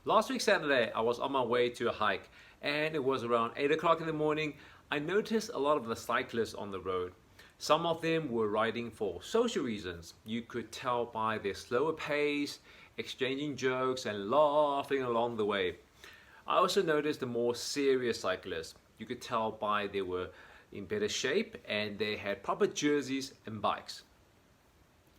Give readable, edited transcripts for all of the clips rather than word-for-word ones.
Last week Saturday, I was on my way to a hike and it was around 8 o'clock in the morning. I noticed a lot of the cyclists on the road. Some of them were riding for social reasons. You could tell by their slower pace, exchanging jokes and laughing along the way. I also noticed the more serious cyclists. You could tell by they were in better shape and they had proper jerseys and bikes.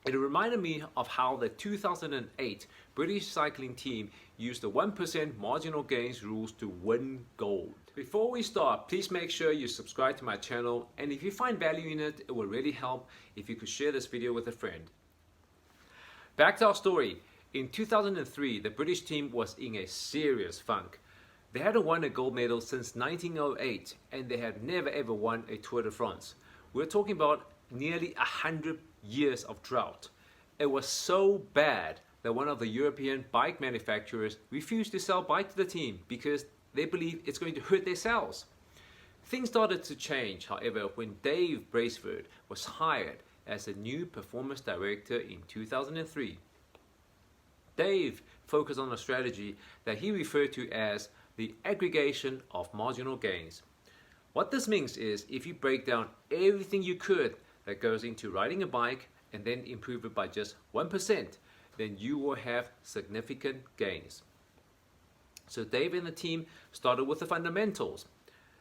It reminded me of how the 2008 British cycling team used the 1% marginal gains rules to win gold. Before we start, please make sure you subscribe to my channel, and if you find value in it, it will really help if you could share this video with a friend. Back to our story. In 2003, the British team was in a serious funk. They hadn't won a gold medal since 1908 and they had never ever won a Tour de France. We're talking about nearly 100 years of drought. It was so bad that one of the European bike manufacturers refused to sell bikes to the team because they believe it's going to hurt their sales. Things started to change, however, when Dave Brailsford was hired as a new performance director in 2003. Dave focused on a strategy that he referred to as the aggregation of marginal gains. What this means is if you break down everything you could that goes into riding a bike and then improve it by just 1%, then you will have significant gains. So Dave and the team started with the fundamentals,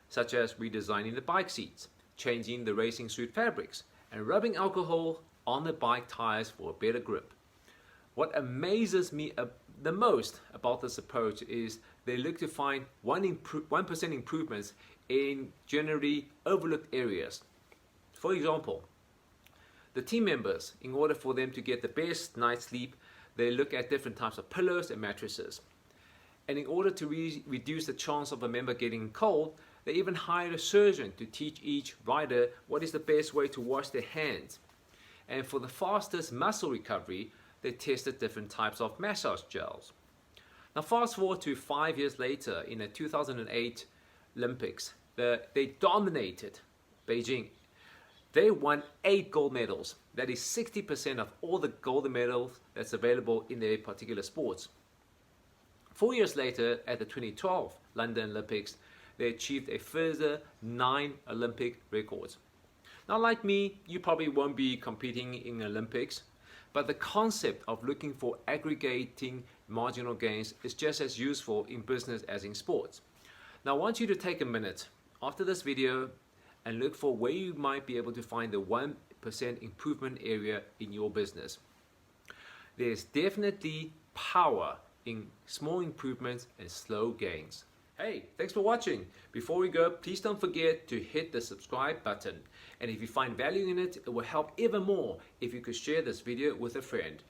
such as redesigning the bike seats, changing the racing suit fabrics, and rubbing alcohol on the bike tires for a better grip. What amazes me the most about this approach is they look to find 1% improvements in generally overlooked areas. For example, the team members, in order for them to get the best night's sleep, they look at different types of pillows and mattresses. And in order to reduce the chance of a member getting cold, they even hired a surgeon to teach each rider what is the best way to wash their hands. And for the fastest muscle recovery, they tested different types of massage gels. Now fast forward to 5 years later in the 2008 Olympics, they dominated Beijing. They won 8 gold medals. That is 60% of all the gold medals that's available in their particular sports. 4 years later, at the 2012 London Olympics, they achieved a further 9 Olympic records. Now like me, you probably won't be competing in Olympics, but the concept of looking for aggregating marginal gains is just as useful in business as in sports. Now I want you to take a minute after this video and look for where you might be able to find the 1% improvement area in your business. There's definitely power in small improvements and slow gains. Hey, thanks for watching. Before we go, please don't forget to hit the subscribe button. And if you find value in it, it will help even more if you could share this video with a friend.